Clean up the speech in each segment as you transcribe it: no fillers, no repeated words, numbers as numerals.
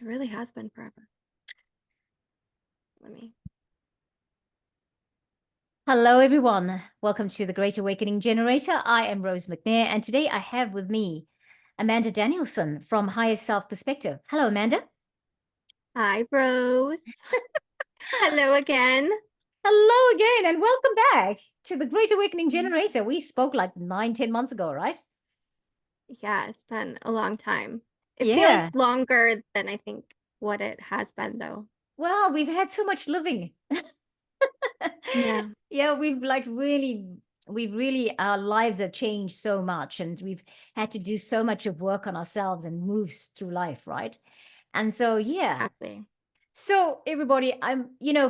It really has been forever. Let me. Hello, everyone. Welcome to the Great Awakening Generator. I am Rose McNair, and today I have with me Amanda Danielson from Higher Self Perspective. Hello, Amanda. Hi, Rose. Hello again. Hello again, and welcome back to the Great Awakening Mhm. Generator. We spoke like 9, 10 months ago, right? Yeah, it's been a long time. It feels Yeah. longer than I think what it has been, though. Well, we've had so much living. Yeah, Yeah, we've really, our lives have changed so much, and we've had to do so much of work on ourselves and moves through life, right? And so, yeah. exactly. So, everybody,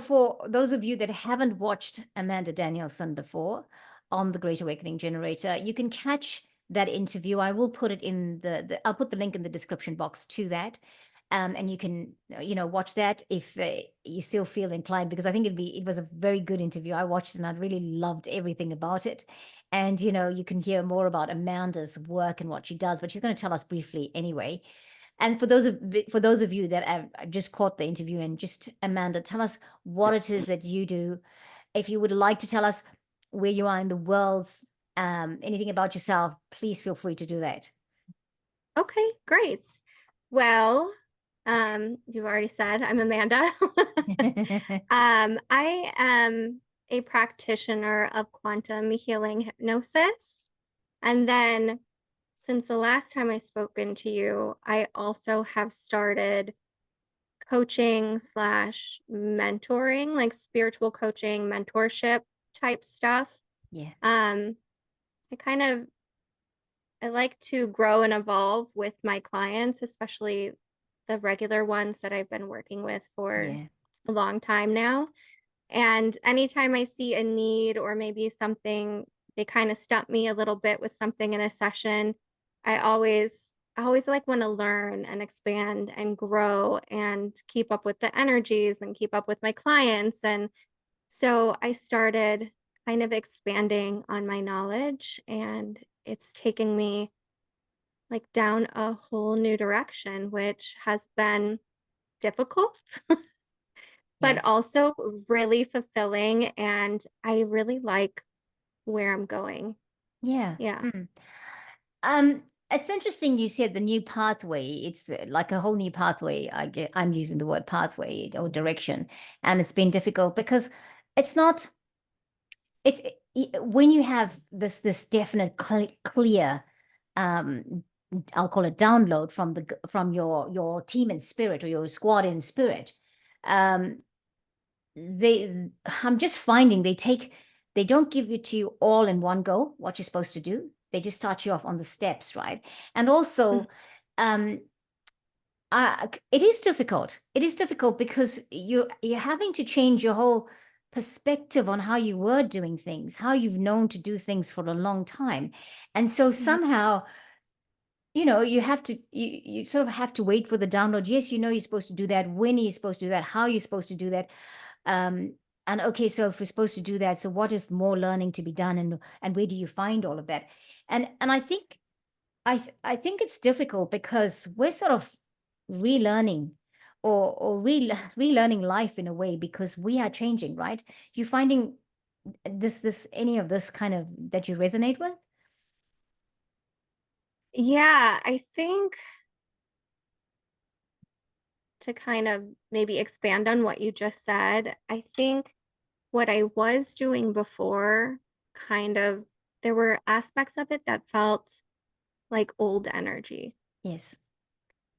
for those of you that haven't watched Amanda Danielson before on the Great Awakening Generator, you can catch that interview. I will put it in I'll put the link in the description box to that. And you can, watch that if you still feel inclined, because I think it was a very good interview. I watched it and I really loved everything about it. And, you can hear more about Amanda's work and what she does, but she's going to tell us briefly anyway. And for those of you that have just caught the interview, and just Amanda, tell us what it is that you do. If you would like to tell us where you are in the world, anything about yourself, please feel free to do that. Okay, great. Well, you've already said I'm Amanda. I am a practitioner of quantum healing hypnosis. And then since the last time I spoken to you, I also have started coaching slash mentoring, like spiritual coaching, mentorship type stuff. Yeah. Um, I kind of I like to grow and evolve with my clients, especially the regular ones that I've been working with for Yeah. a long time now. And anytime I see a need or maybe something, they kind of stump me a little bit with something in a session. I always like want to learn and expand and grow and keep up with the energies and keep up with my clients. And so I started kind of expanding on my knowledge, and it's taking me like down a whole new direction, which has been difficult, but Yes. also really fulfilling. And I really like where I'm going. Yeah. Yeah. Mm. It's interesting you said the new pathway. It's like a whole new pathway. I'm using the word pathway or direction, and it's been difficult because it's not. It's when you have this definite clear, um I'll call it download from your team in spirit, or your squad in spirit. um they I'm just finding they don't give it to you all in one go, what you're supposed to do. They just start you off on the steps, right? And Mm. also, um it is difficult. It is difficult because you're having to change your whole perspective on how you were doing things, how you've known to do things for a long time. And so Yeah. somehow, you sort of have to wait for the download. Yes, you're supposed to do that. When are you supposed to do that? How are you supposed to do that? Um, and okay, so if we're supposed to do that, so what is more learning to be done, and where do you find all of that? And I think I think it's difficult because we're sort of relearning, or relearning life in a way, because we are changing, right? You finding this any of this kind of that you resonate with? Yeah. I think to kind of maybe expand on what you just said, I think what I was doing before kind of, there were aspects of it that felt like old energy. Yes.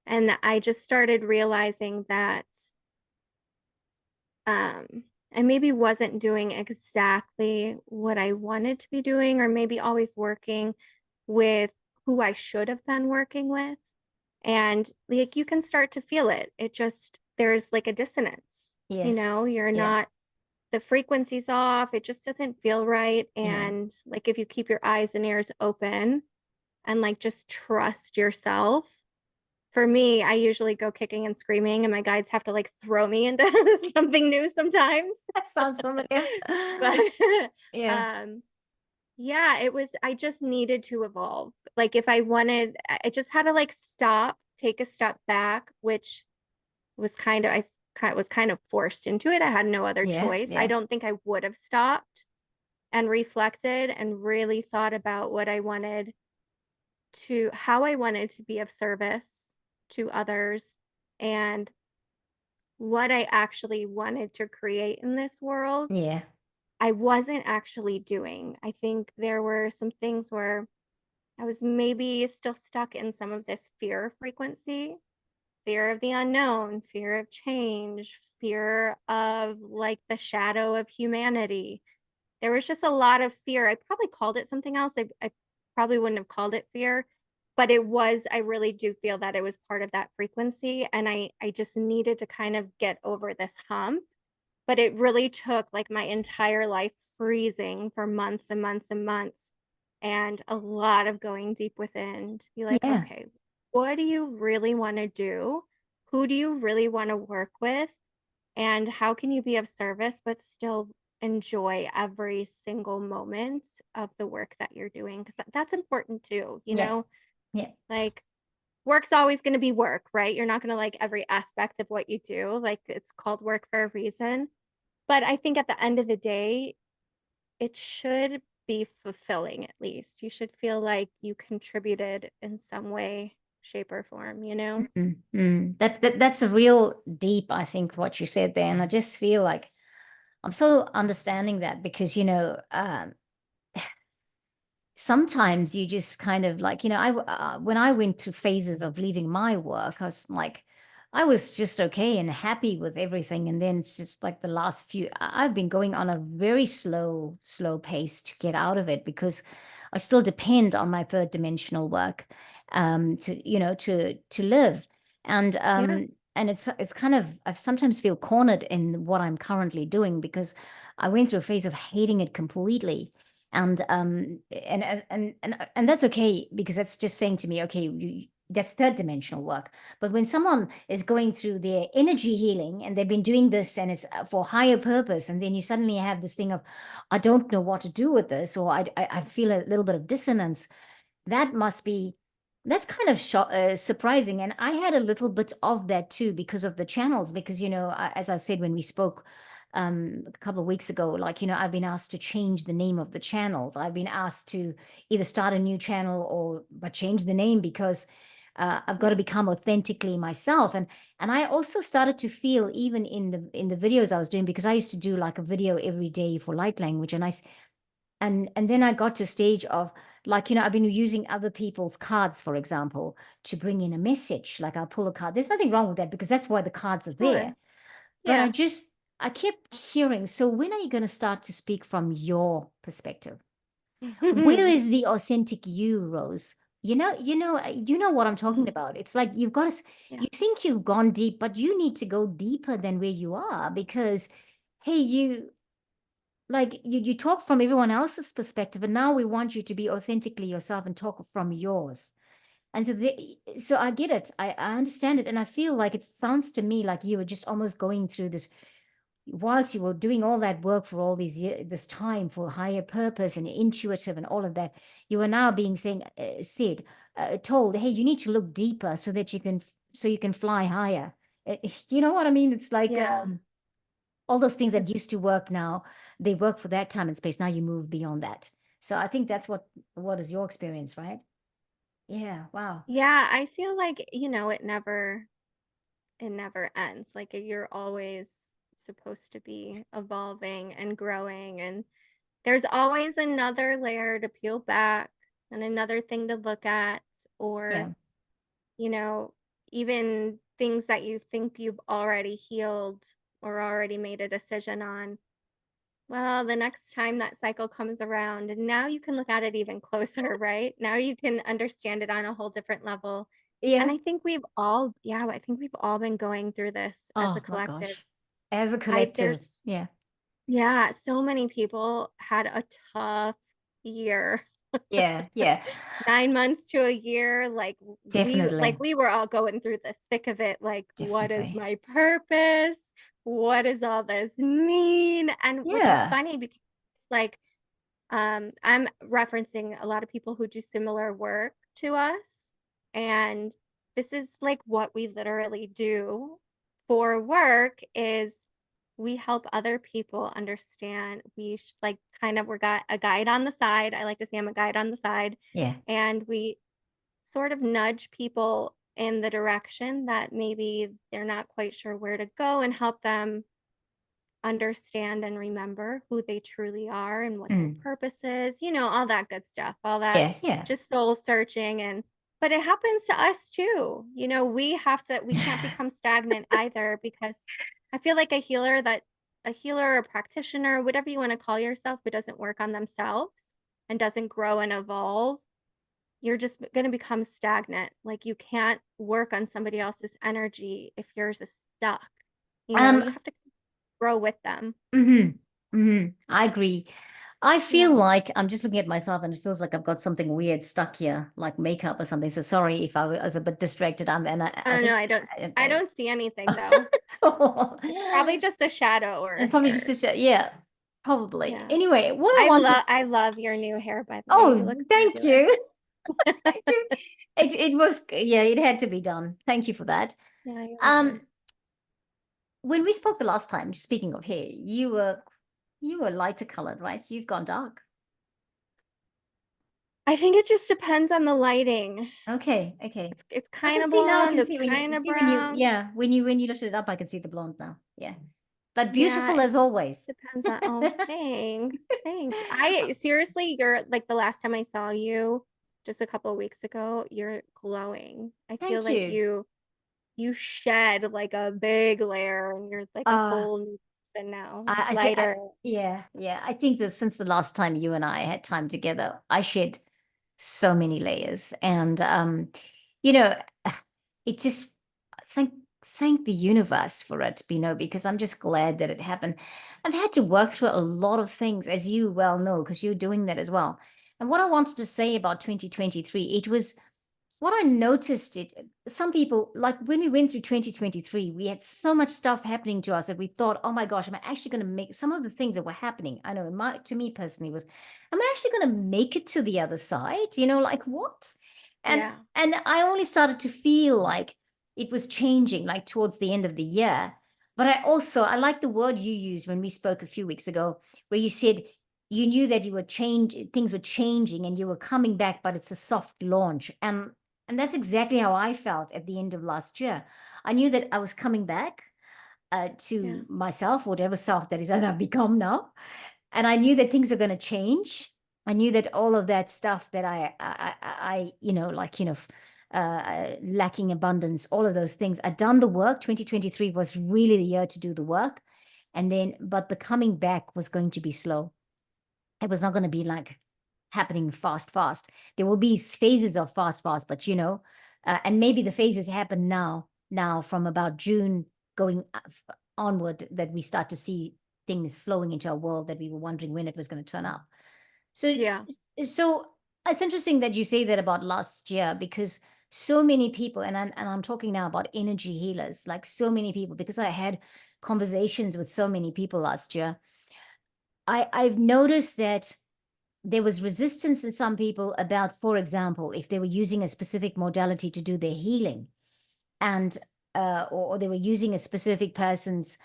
And I just started realizing that I maybe wasn't doing exactly what I wanted to be doing, or maybe always working with who I should have been working with. And like you can start to feel it. It just, there's like a dissonance, Yes. you're Yeah. not, the frequency's off. It just doesn't feel right. Yeah. And like if you keep your eyes and ears open and like just trust yourself. For me, I usually go kicking and screaming, and my guides have to like throw me into something new sometimes. That sounds familiar. But Yeah. um yeah, I just needed to evolve. Like if I wanted, I just had to like stop, take a step back, which was kind of forced into it. I had no other Yeah, choice. I yeah, don't think I would have stopped and reflected and really thought about what I wanted to how I wanted to be of service to others and what I actually wanted to create in this world. yeah, I wasn't actually doing. I think there were some things where I was maybe still stuck in some of this fear frequency, fear of the unknown, fear of change, fear of like the shadow of humanity. There was just a lot of fear. I probably called it something else. I probably wouldn't have called it fear, but I really do feel that it was part of that frequency. And I just needed to kind of get over this hump. But it really took like my entire life freezing for months and months and months and a lot of going deep within to be like, yeah, okay, what do you really want to do? Who do you really want to work with? And how can you be of service but still enjoy every single moment of the work that you're doing? Because that's important too, you yeah, know? yeah. Like work's always going to be work, right? You're not going to like every aspect of what you do. Like it's called work for a reason. But I think at the end of the day, it should be fulfilling at least. You should feel like you contributed in some way, shape, or form, you know? Mm, mm. That's a real deep, I think, what you said there. And I just feel like I'm so understanding that because, sometimes you just kind of like, when I went through phases of leaving my work, I was just okay and happy with everything. And then it's just like the last I've been going on a very slow pace to get out of it because I still depend on my third dimensional work, to live. And, Yeah. it's kind of, I sometimes feel cornered in what I'm currently doing because I went through a phase of hating it completely, and that's okay because that's just saying to me, okay, that's third dimensional work. But when someone is going through their energy healing and they've been doing this and it's for higher purpose, and then you suddenly have this thing of, I don't know what to do with this, or I feel a little bit of dissonance. That must be, that's kind of surprising. And I had a little bit of that too because of the channels, because, as I said when we spoke a couple of weeks ago, like, I've been asked to change the name of the channels. I've been asked to either start a new channel or but change the name because I've got to Yeah. become authentically myself. And I also started to feel, even in the videos I was doing, because I used to do like a video every day for light language, and then I got to a stage of, like, I've been using other people's cards, for example, to bring in a message. Like, I'll pull a card. There's nothing wrong with that because that's why the cards are there. Sure. But Yeah. I kept hearing, so when are you going to start to speak from your perspective? Where is the authentic you, Rose? You know what I'm talking about. It's like you've got to, Yeah. you think you've gone deep, but you need to go deeper than where you are because, hey, you talk from everyone else's perspective, and now we want you to be authentically yourself and talk from yours. And so I get it. I understand it. And I feel like it sounds to me like you were just almost going through this whilst you were doing all that work for all these years, this time for higher purpose and intuitive and all of that. You are now being told, hey, you need to look deeper so that so you can fly higher. You know what I mean? It's like, Yeah. all those things that It's used to work now, they work for that time and space. Now you move beyond that. So I think that's what is your experience, right? Yeah. Wow. yeah, I feel like, it never ends. Like you're always supposed to be evolving and growing and there's always another layer to peel back and another thing to look at or, Yeah. you know, even things that you think you've already healed or already made a decision on. Well, the next time that cycle comes around, and now you can look at it even closer, right? Now you can understand it on a whole different level. And Yeah. I think we've all been going through this as a Oh my collective. gosh. As a collective. There's, Yeah. yeah, so many people had a tough year. Yeah. Yeah. 9 months to a year, Definitely. we were all going through the thick of it, like, what is Definitely. my purpose? What does all this mean? And which is Yeah. funny because like I'm referencing a lot of people who do similar work to us. And this is like what we literally do for work is we help other people understand. Like kind of we're got a guide on the side. I like to say I'm a guide on the side, Yeah. and we sort of nudge people in the direction that maybe they're not quite sure where to go and help them understand and remember who they truly are and what their Mm. purpose is, all that good stuff, all that Yeah, yeah. just soul searching. And but it happens to us too. We can't become stagnant either, because I feel like a healer or practitioner, whatever you want to call yourself, who doesn't work on themselves and doesn't grow and evolve, you're just going to become stagnant. Like you can't work on somebody else's energy if yours is stuck. Um, You have to grow with them. mhm, I agree. I feel Yeah. like I'm just looking at myself and it feels like I've got something weird stuck here, like makeup or something. So sorry if I was a bit distracted. I I don't know. think I don't see anything though. It's probably just a shadow and or probably just to say, yeah, probably. yeah. Anyway, what I want to, I love your new hair, by the way. You oh, look thank fabulous. you. Thank you. It was, yeah, it had to be done. Thank you for that. Yeah, you're Um, welcome. when we spoke the last time, speaking of hair, you were lighter colored, right? You've gone dark. I think it just depends on the lighting. Okay, okay. It's I kind can of see now. I blonde, can it's see when kind of you brown. yeah, when you lifted it up, I can see the blonde now. Yeah. But Yeah, beautiful it as always. depends on thanks. Thanks. I seriously, you're like the last time I saw you just a couple of weeks ago, you're glowing. I feel Thank like you. you shed like a big layer and you're like a Uh whole new person now, like I say lighter. yeah, yeah. I think that since the last time you and I had time together, I shed so many layers. And you know, it just thank thank the universe for it, because I'm just glad that it happened. I've had to work through a lot of things, as you well know, because you're doing that as well. And what I wanted to say about 2023, it was what I noticed some people, like when we went through 2023, we had so much stuff happening to us that we thought, oh my gosh, am I actually going to make some of the things that were happening? I know to me personally was, am I actually going to make it to the other side? Like what? And Yeah. and I only started to feel like it was changing, like towards the end of the year. But I like the word you used when we spoke a few weeks ago, where you said you knew that things were changing and you were coming back, but it's a soft launch. And that's exactly how I felt at the end of last year. I knew that I was coming back Yeah. to myself, whatever self that is that I've become now. And I knew that things are going to change. I knew that all of that stuff that lacking abundance, all of those things, I'd done the work. 2023 was really the year to do the work. But the coming back was going to be slow. It was not going to be like happening fast. There will be phases of fast, but and maybe the phases happen now from about June going onward, that we start to see things flowing into our world that we were wondering when it was going to turn up. So, Yeah. so it's interesting that you say that about last year, because so many people, and I'm talking now about energy healers, like so many people, because I had conversations with so many people last year. I've noticed that there was resistance in some people about, for example, if they were using a specific modality to do their healing, and or they were using a specific person's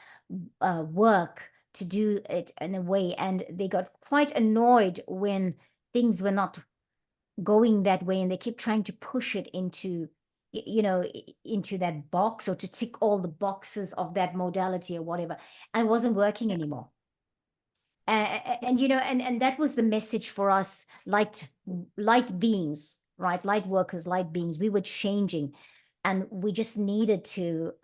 work to do it in a way, and they got quite annoyed when things were not going that way, and they kept trying to push it into that box, or to tick all the boxes of that modality or whatever, and it wasn't working Yeah. anymore. Yeah. And that was the message for us, light beings, right? Light workers, light beings. We were changing, and we just needed to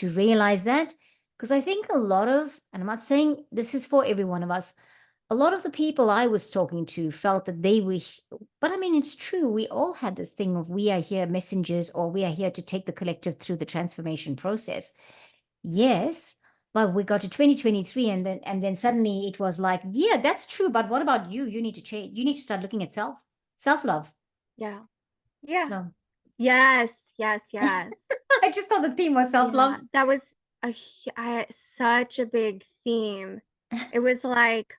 realize that, because I think a lot of, and I'm not saying this is for every one of us, a lot of the people I was talking to felt that they were, but I mean, it's true. We all had this thing of, we are here messengers, or we are here to take the collective through the transformation process. Yes, but we got to 2023, and then suddenly it was like, yeah, that's true, but what about you? You need to change. You need to start looking at self-love. Yeah. Yeah. So Yes. Yes. Yes. I just thought the theme was Yeah. self-love. That was such a big theme. It was like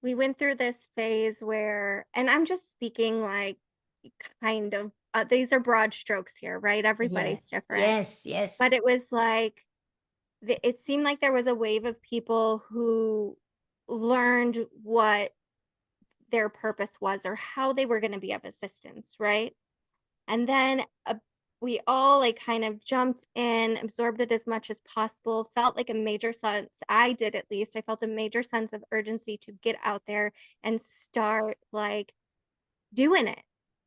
we went through this phase where, and I'm just speaking like kind of these are broad strokes here, right? Yeah. Everybody's different. Yes, But yes. it was like it seemed like there was a wave of people who learned what their purpose was or how they were going to be of assistance, right? And then we all like kind of jumped in, absorbed it as much as possible, felt like a major sense, I did at least, I felt a major sense of urgency to get out there and start like doing it,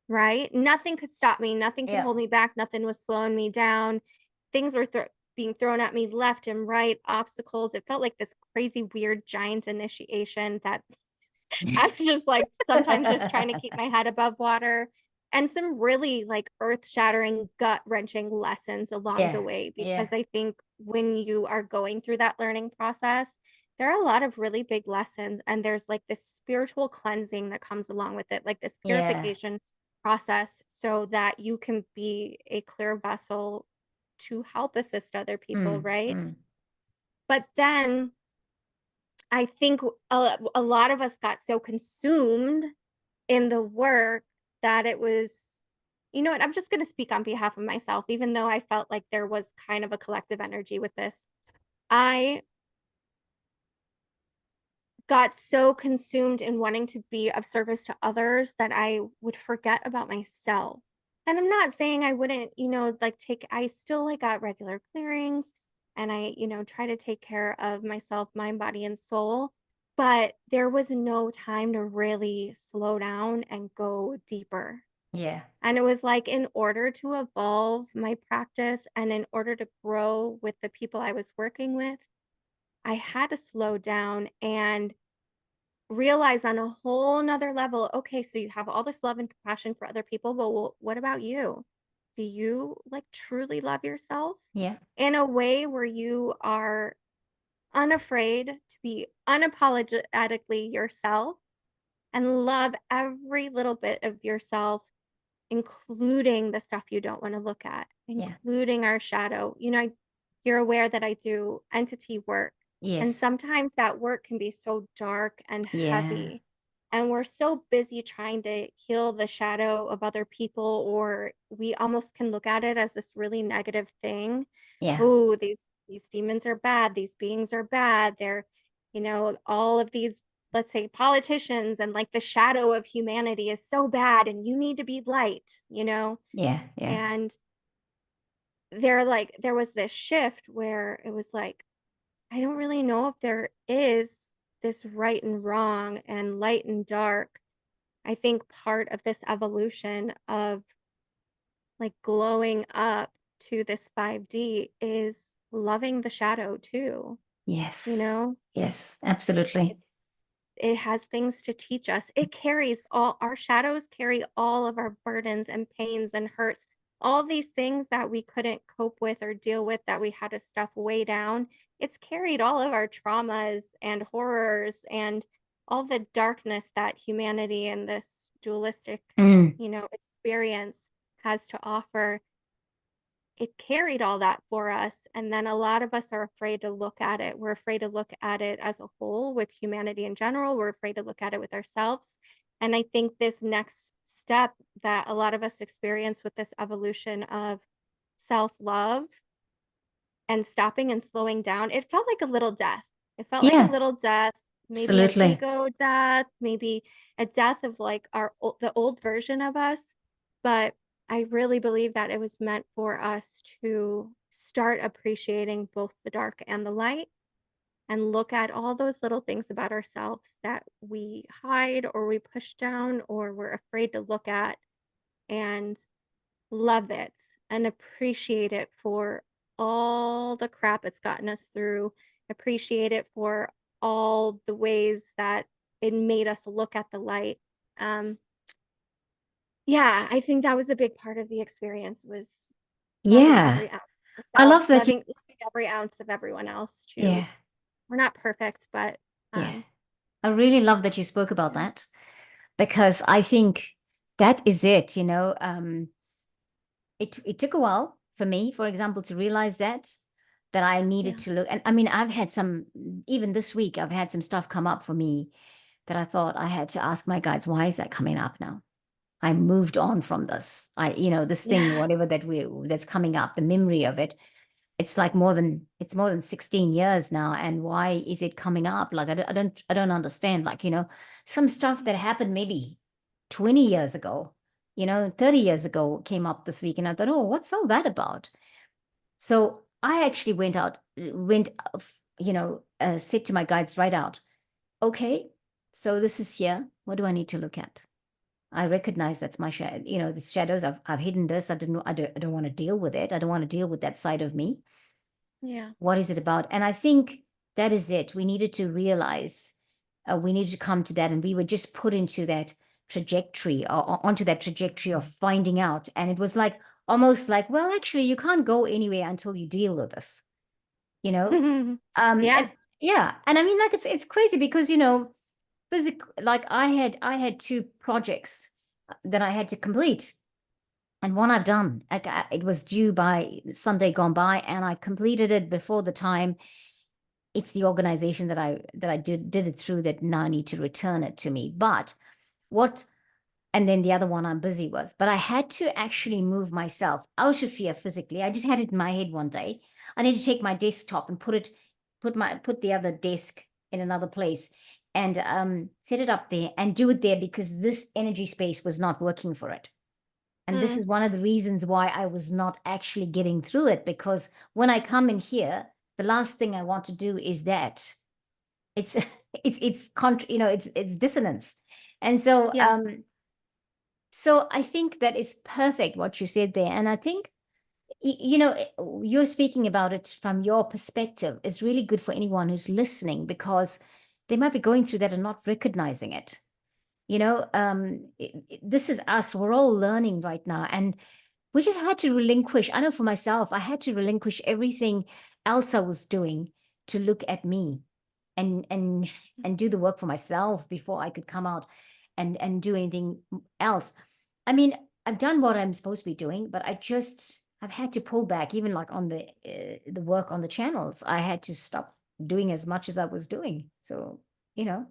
right? Nothing could stop me, nothing could Yeah. hold me back, nothing was slowing me down. Things were being thrown at me left and right, obstacles. It felt like this crazy, weird, giant initiation that I was just like sometimes just trying to keep my head above water and some really like earth-shattering, gut-wrenching lessons along the Yeah. way Yeah. because I think when you are going through that learning process, there are a lot of really big lessons and there's like this spiritual cleansing that comes along with it, like this Yeah. purification process so that you can be a clear vessel to help assist other people, Mm, right? mm. But then I think a lot of us got so consumed in the work that it was you know what, I'm just gonna speak on behalf of myself, even though I felt like there was kind of a collective energy with this. I got so consumed in wanting to be of service to others that I would forget about myself. And I'm not saying I wouldn't, like I still like got regular clearings and I, try to take care of myself, mind, body, and soul. But there was no time to really slow down and go deeper. Yeah. And it was like in order to evolve my practice and in order to grow with the people I was working with, I had to slow down and realize on a whole nother level, okay, so you have all this love and compassion for other people, but what about you? Do you like truly love yourself Yeah. in a way where you are unafraid to be unapologetically yourself and love every little bit of yourself, including the stuff you don't wanna look at, Yeah. including our shadow. You're aware that I do entity work, and Yes. sometimes that work can be so dark and Yeah. heavy, and we're so busy trying to heal the shadow of other people, or we almost can look at it as this really negative thing. Yeah. "Ooh, these demons are bad, these beings are bad, they're" all of these, let's say, politicians and like the shadow of humanity is so bad and you need to be light. Yeah. Yeah. And there was this shift where it was like, I don't really know if there is this right and wrong and light and dark. I think part of this evolution of like glowing up to this 5D is loving the shadow too, you Yes. know? Yes. Absolutely. It's It has things to teach us. It carries all our shadows carry all of our burdens and pains and hurts. All these things that we couldn't cope with or deal with that we had to stuff way down. It's carried all of our traumas and horrors and all the darkness that humanity and this dualistic, Mm. experience has to offer. It carried all that for us, and then a lot of us are afraid to look at it. We're afraid to look at it as a whole with humanity in general. We're afraid to look at it with ourselves. And I think this next step that a lot of us experience with this evolution of self-love and stopping and slowing down, it felt like a little death. It felt like a Yeah. little death, maybe an Absolutely. ego death, maybe a death of like the old version of us. But I really believe that it was meant for us to start appreciating both the dark and the light and look at all those little things about ourselves that we hide or we push down or we're afraid to look at and love it and appreciate it for all the crap it's gotten us through, appreciate it for all the ways that it made us look at the light. Um, yeah, I think that was a big part of the experience was loving Yeah. every ounce of I ourselves, love that you loving every ounce of everyone else too. yeah. We're not perfect, but Yeah. I really love that you spoke about that because I think that is it, it took a while for me, for example, to realize that I needed yeah, to look. And I mean, I've had some, even this week, I've had some stuff come up for me that I thought I had to ask my guides, why is that coming up now? I moved on from this. This thing, Yeah. whatever that's coming up, the memory of it, it's more than 16 years now. And why is it coming up? Like, I don't understand. Like, some stuff that happened maybe 20 years ago, 30 years ago came up this week. And I thought, oh, what's all that about? So I actually said to my guides right out, okay, so this is here. What do I need to look at? I recognize that's my shadow, the shadows. I've hidden this. I don't want to deal with it. I don't want to deal with that side of me. Yeah. What is it about? And I think that is it. We needed to realize, we needed to come to that, and we were just put into that trajectory, or onto that trajectory of finding out. And it was like almost like, well, actually, you can't go anywhere until you deal with this, you know. Yeah. And yeah, and I mean, like, it's crazy because physically, like, I had two projects that I had to complete, and one I've done. Like, it was due by Sunday gone by, and I completed it before the time. It's the organization that I did it through that now need to return it to me. But what and then the other one I'm busy with. But I had to actually move myself out of here physically. I just had it in my head one day. I need to take my desktop and put the other desk in another place, and set it up there and do it there, because this energy space was not working for it. And this Mm, is one of the reasons why I was not actually getting through it, because when I come in here, the last thing I want to do is that. It's it's dissonance. And so yeah. I think that is perfect what you said there. And I think, you're speaking about it from your perspective is really good for anyone who's listening, because they might be going through that and not recognizing it. This is us. We're all learning right now. And we just had to relinquish. I know for myself, I had to relinquish everything else I was doing to look at me, and do the work for myself before I could come out and do anything else. I mean, I've done what I'm supposed to be doing, but I've had to pull back, even like on the work on the channels. I had to stop doing as much as I was doing. So, you know,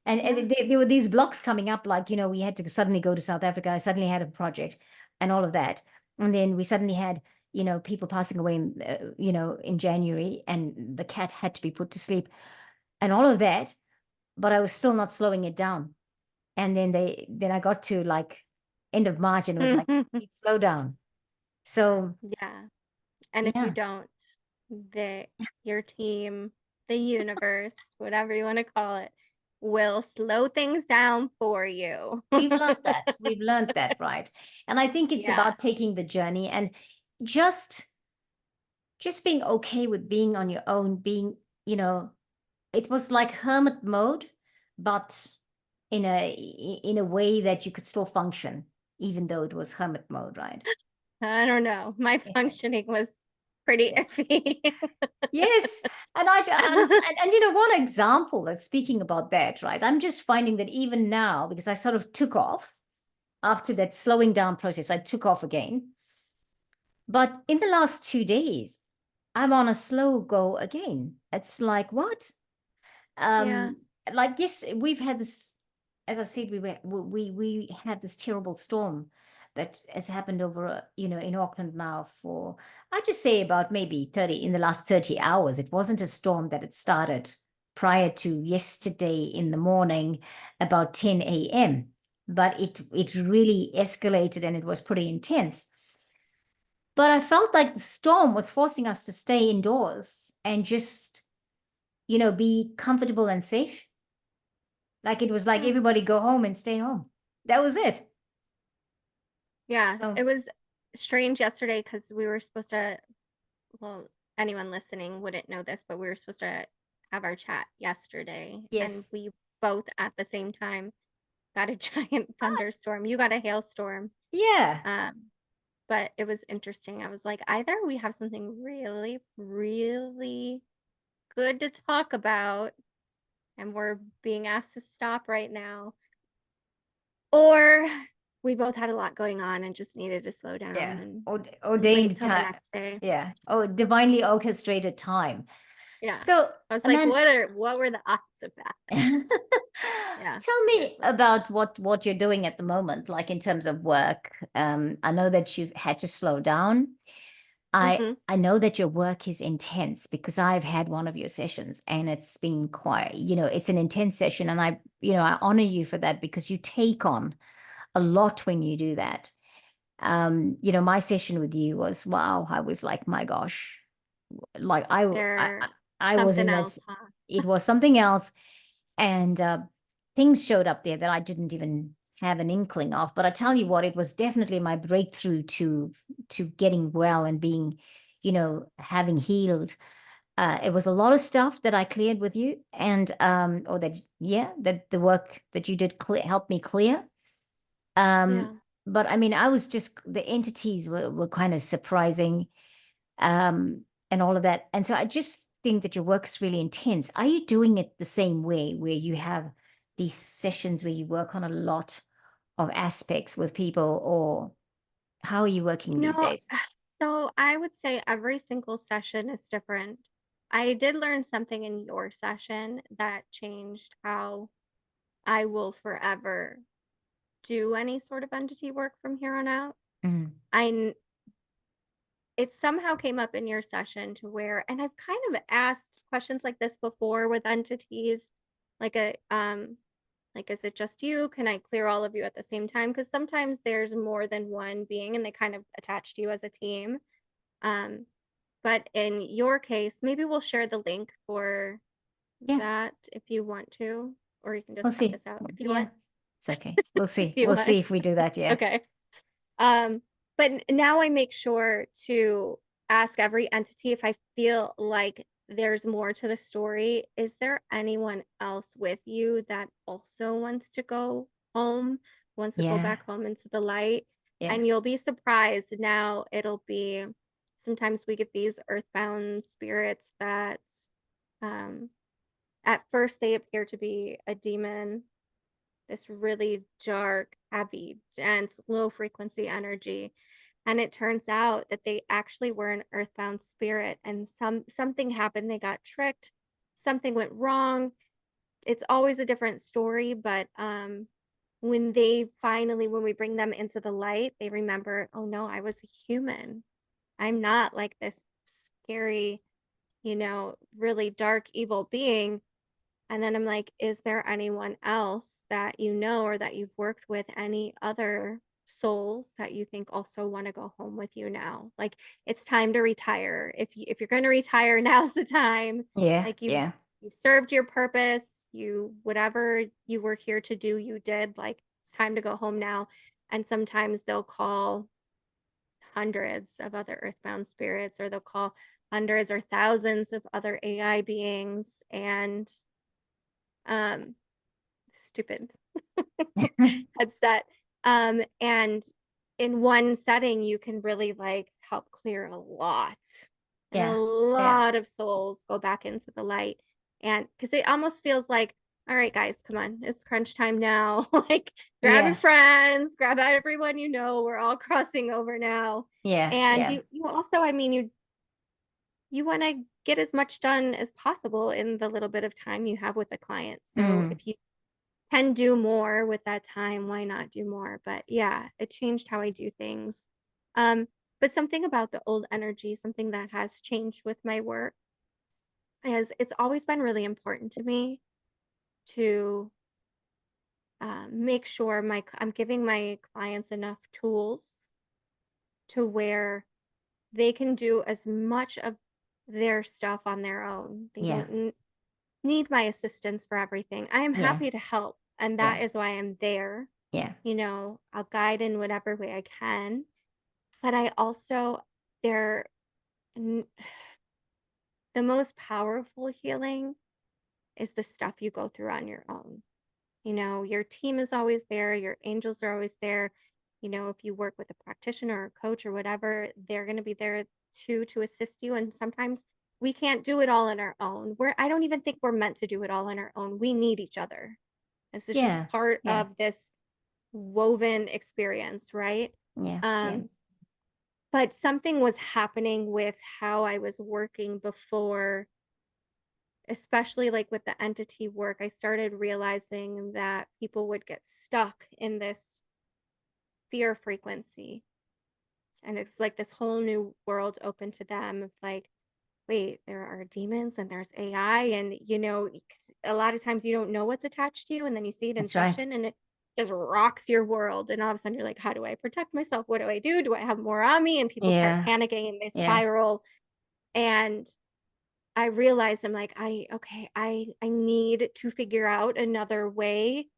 Yeah. and there were these blocks coming up, like, we had to suddenly go to South Africa. I suddenly had a project and all of that. And then we suddenly had, people passing away in January, and the cat had to be put to sleep and all of that. But I was still not slowing it down. And then I got to like end of March, and it was like, slow down. So Yeah. And if you yeah, don't, the your team, the universe, whatever you want to call it, will slow things down for you. we've learned that. We've learned that, right? And I think it's Yeah. about taking the journey, and just being okay with being on your own, you know, it was like hermit mode, but in a way that you could still function, even though it was hermit mode, right? I don't know. My Yeah, functioning was pretty yeah. iffy. Yes, and one example that's speaking about that, right? I'm just finding that even now, because I sort of took off after that slowing down process, I took off again. But in the last 2 days, I'm on a slow go again. It's like, what? Yeah. Um, like, yes, we've had this, as I said, we had this terrible storm that has happened over, in Auckland now for, I just say about maybe 30, in the last 30 hours. It wasn't a storm that had started prior to yesterday in the morning, about 10 a.m., but it really escalated, and it was pretty intense. But I felt like the storm was forcing us to stay indoors and just, be comfortable and safe. Like, it was like, Hmm. everybody go home and stay home. That was it. Yeah. So It was strange yesterday because we were supposed to, well, anyone listening wouldn't know this, but we were supposed to have our chat yesterday, and yes. we both at the same time got a giant thunderstorm. You got a hailstorm. Yeah. Um, but it was interesting. I was like, either we have something really, really good to talk about, and we're being asked to stop right now, or we both had a lot going on and just needed to slow down Yeah. and wait Ordained till the time. next day. Yeah. Oh, divinely orchestrated time. Yeah. So, I was like, Amanda, what were the odds of that? Yeah, tell me seriously. about what you're doing at the moment, like in terms of work. I know that you've had to slow down. Mhm. I know that your work is intense because I've had one of your sessions and it's been quite, it's an intense session, and I honor you for that because you take on a lot when you do that. My session with you was wow. I was like, my gosh, like They're I was something in else, that. huh? It was something else, and things showed up there that I didn't even have an inkling of. But I tell you what, it was definitely my breakthrough to getting well and being, having healed. It was a lot of stuff that I cleared with you, and or that yeah, that the work that you did helped me clear. Um, Yeah. but I mean, I was just the entities were kind of surprising, um, and all of that. And so I just think that your work is really intense. Are you doing it the same way, where you have these sessions where you work on a lot of aspects with people, or how are you working You these know, days? so I would say every single session is different. I did learn something in your session that changed how I will forever do any sort of entity work from here on out. Mm, I kn It somehow came up in your session to where, and I've kind of asked questions like this before with entities, like like, is it just you? Can I clear all of you at the same time? Because sometimes there's more than one being and they kind of attach to you as a team. Um, but in your case, maybe we'll share the link for yeah, that if you want to, or you can we'll just cut see. this out if you Yeah, want. it's okay. We'll If see. you We'll want. see if we do that. Yeah. Okay. But now I make sure to ask every entity if I feel like there's more to the story. Is there anyone else with you that also wants to go home, wants to go Yeah. back home into the light? Yeah. And you'll be surprised. Now it'll be sometimes we get these earthbound spirits that um at first they appear to be a demon, this really dark, heavy, dense, low frequency energy. And it turns out that they actually were an earthbound spirit and something happened. They got tricked. Something went wrong. It's always a different story, but when we bring them into the light, they remember, oh no, I was a human. I'm not like this scary, really dark, evil being. And then I'm like, is there anyone else that you know or that you've worked with, any other souls that you think also want to go home with you now? Like it's time to retire. If you're going to retire, now's the time. Yeah. Like Yeah. you served your purpose, you whatever you were here to do, you did. Like it's time to go home now. And sometimes they'll call hundreds of other earthbound spirits, or they'll call hundreds or thousands of other AI beings, and um stupid headset. And in one setting, you can really like help clear a lot, and a Yeah. Yeah. lot of souls go back into the light. And because it almost feels like, all right, guys, come on, it's crunch time now. Like, grab your Yeah. friends, grab out everyone you know. We're all crossing over now. Yeah. And Yeah. you also, I mean, you want to get as much done as possible in the little bit of time you have with the client. So Mm. if you can do more with that time, why not do more? But yeah, it changed how I do things. Um, but something about the old energy, something that has changed with my work, is it's always been really important to me to make sure I'm giving my clients enough tools to where they can do as much of their stuff on their own. They Yeah. don't need my assistance for everything. I am Yeah. happy to help, and Yeah. that is why I'm there. Yeah. I'll guide in whatever way I can. But I also, they're n- the most powerful healing is the stuff you go through on your own. Your team is always there, your angels are always there. If you work with a practitioner or coach or whatever, they're going to be there too to assist you. And sometimes we can't do it all on our own. I don't even think we're meant to do it all on our own. We need each other. This is just Yeah. part Yeah. of this woven experience, right? Yeah. Yeah. Um, but something was happening with how I was working before especially like with the entity work, I started realizing that people would get stuck in this fear frequency. And it's like this whole new world open to them of like, wait, there are demons and there's AI. And, 'cause a lot of times you don't know what's attached to you. And then you see it in That's right. session and it just rocks your world. And all of a sudden you're like, how do I protect myself? What do I do? Do I have more on me? And people start Yeah. panicking and they Yeah. spiral. And I realized I'm like, okay, I need to figure out another way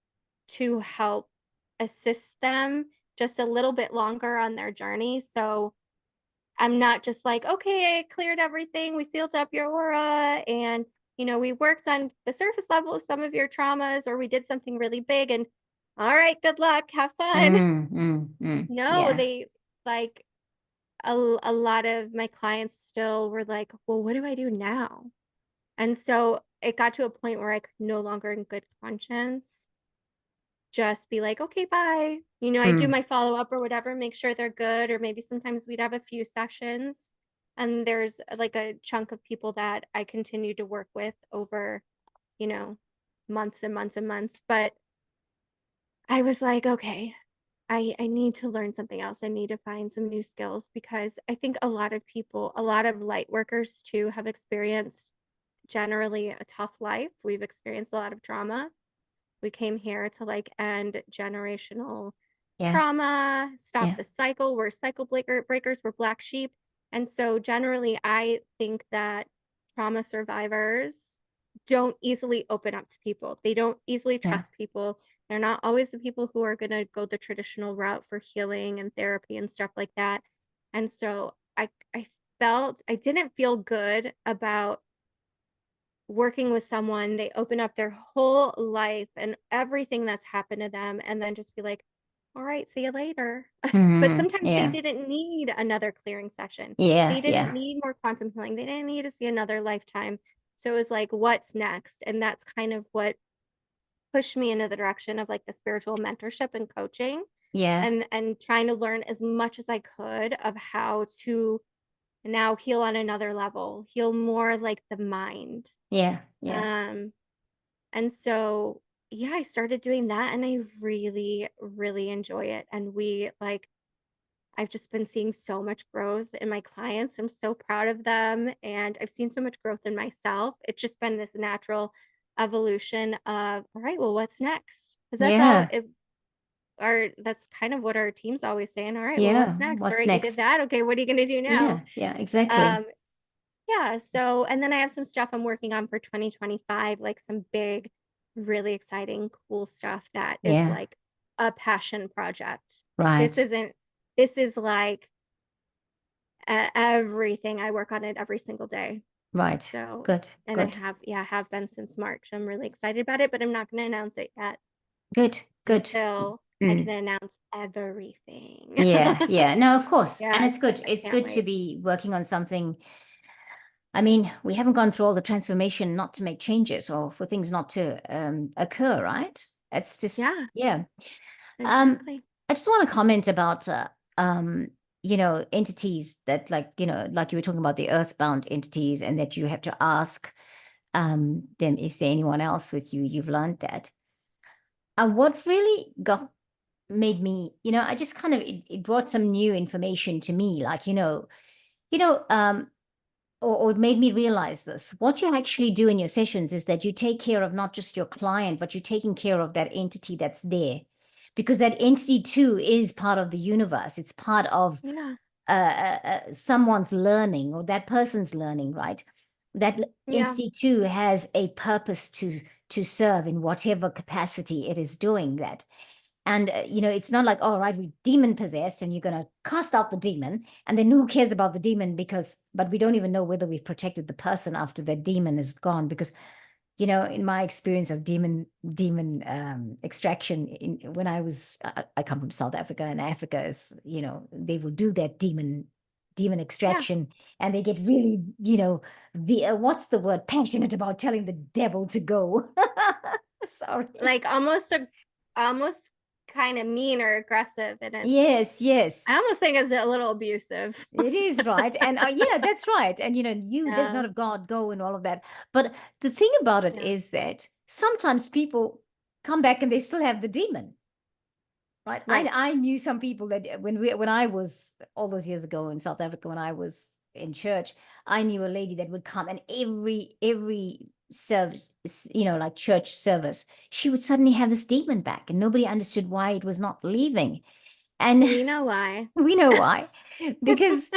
to help assist them just a little bit longer on their journey. So I'm not just like, okay, I cleared everything. We sealed up your aura and we worked on the surface level of some of your traumas, or we did something really big and all right, good luck, have fun. No, Yeah. they like a lot of my clients still were like, well, what do I do now? And so it got to a point where I could no longer in good conscience just be like, "Okay, bye." I do Mm. my follow-up or whatever, make sure they're good, or maybe sometimes we'd have a few sessions, and there's, like, a chunk of people that I continue to work with over, you know, months and months and months, but I was like, "Okay, I need to learn something else. I need to find some new skills," because I think a lot of people, a lot of light workers too, have experienced generally a tough life. We've experienced a lot of trauma. We came here to like end generational Yeah. trauma, stop Yeah. the cycle. We're breakers, we're black sheep. And so generally I think that trauma survivors don't easily open up to people. They don't easily Yeah. trust people. They're not always the people who are going to go the traditional route for healing and therapy and stuff like that. And so I felt I didn't feel good about working with someone, they open up their whole life and everything that's happened to them, and then just be like, all right, see you later. But sometimes they Yeah. didn't need another clearing session. They Yeah. didn't Yeah. need more quantum healing. They didn't need to see another lifetime. So it was like, what's next? And that's kind of what pushed me into the direction of like the spiritual mentorship and coaching Yeah. and trying to learn as much as I could of how to now heal on another level, heal more like the mind. Yeah. Yeah. Um, and so, yeah, I started doing that and I really, really enjoy it. And I've just been seeing so much growth in my clients. I'm so proud of them. And I've seen so much growth in myself. It's just been this natural evolution of, all right, well, what's next? Because Yeah. that's kind of what our team's always saying. All right, well, Yeah. what's next? All What's right, you did next? that. Okay, what are you going to do now? Yeah. Yeah. Exactly. Um, yeah, so and then I have some stuff I'm working on for 2025, like some big, really exciting, cool stuff that is Yeah. like a passion project. This Right. isn't this is like everything. I work on it every single day. Right. So, Good. and Good. I have been since March. I'm really excited about it, but I'm not going to announce it yet Good. Good. until I can Mm. announce everything. Yeah. Yeah. No, of course. And Yeah, it's good. I It's can't good to wait. be working on something. I mean, we haven't gone through all the transformation not to make changes or for things not to occur, right? It's just, Yeah, yeah. Um, exactly. I just want to comment about, entities that like you were talking about the earthbound entities and that you have to ask them, is there anyone else with you? You've learned that. What really made me, I just kind of, it brought some new information to me, like, you know, um, or it made me realize this. What you actually do in your sessions is that you take care of not just your client, but you're taking care of that entity that's there. Because that entity too is part of the universe. It's part of Yeah, someone's learning or that person's learning, right? That yeah, entity too has a purpose to serve in whatever capacity it is doing that. And, it's not like, all right, we demon possessed and you're going to cast out the demon. And then who cares about the demon but we don't even know whether we've protected the person after the demon is gone. Because, in my experience of demon extraction, when I come from South Africa, and Africa is, they will do that demon yeah. extraction, and they get really, what's the word, passionate about telling the devil to go. Sorry. Like almost kind of mean or aggressive, and Yes, yes. I almost think it's a little abusive. It is right. And yeah, that's right. And there's Yeah, not a God go and all of that. But the thing about it yeah, is that sometimes people come back and they still have the demon, right? I right. I knew some people that when I was all those years ago in South Africa when I was in church, I knew a lady that would come and every service, like church service, she would suddenly have this demon back and nobody understood why it was not leaving. And We know why. we know why. Because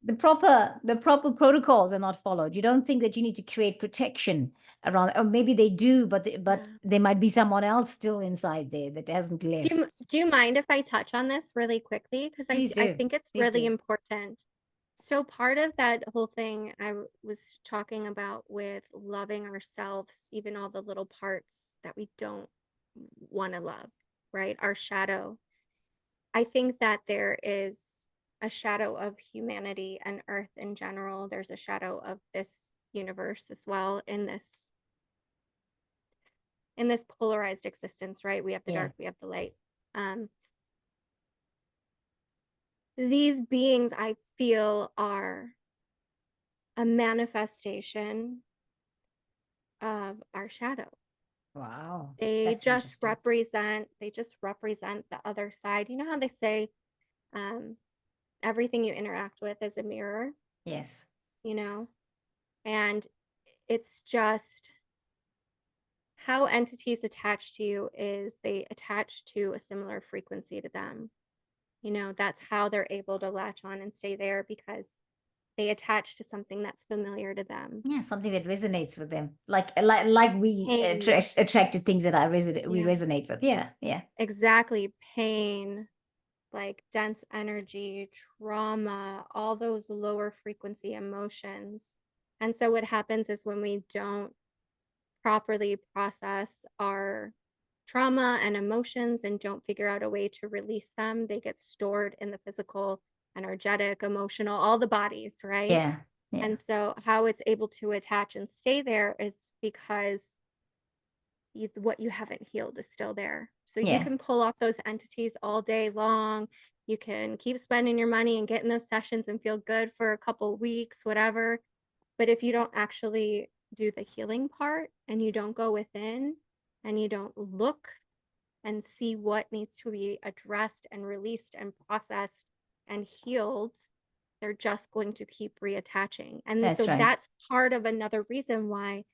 the proper protocols are not followed. You don't think that you need to create protection around, or maybe they do, but but Yeah. there might be someone else still inside there that hasn't left. Do you mind if I touch on this really quickly? Because Please I do. think it's Please really do. important. So part of that whole thing was talking about with loving ourselves, even all the little parts that we don't want to love, right? Our shadow. I think that there is a shadow of humanity and Earth in general. There's a shadow of this universe as well in this polarized existence, right? We have the Yeah. dark, we have the light. Um, these beings I feel are a manifestation of our shadow. Wow. They That's just interesting. represent the other side. You know how they say um, everything you interact with is a mirror, Yes. you know? And it's just how entities attach to you is they attach to a similar frequency to them. That's how they're able to latch on and stay there because they attach to something that's familiar to them. Yeah, something that resonates with them. Like we Pain. attracted things that we Yeah, resonate with. Yeah. Yeah. exactly. Pain, like dense energy, trauma, all those lower frequency emotions. And so what happens is when we don't properly process our trauma and emotions and don't figure out a way to release them, they get stored in the physical, energetic, emotional, all the bodies, right? Yeah. Yeah. And so how it's able to attach and stay there is because what you haven't healed is still there. So you Yeah. can pull off those entities all day long. You can keep spending your money and get in those sessions and feel good for a couple weeks, whatever. But if you don't actually do the healing part and you don't go within and you don't look and see what needs to be addressed and released and processed and healed, they're just going to keep reattaching. And That's so right. that's part of another reason why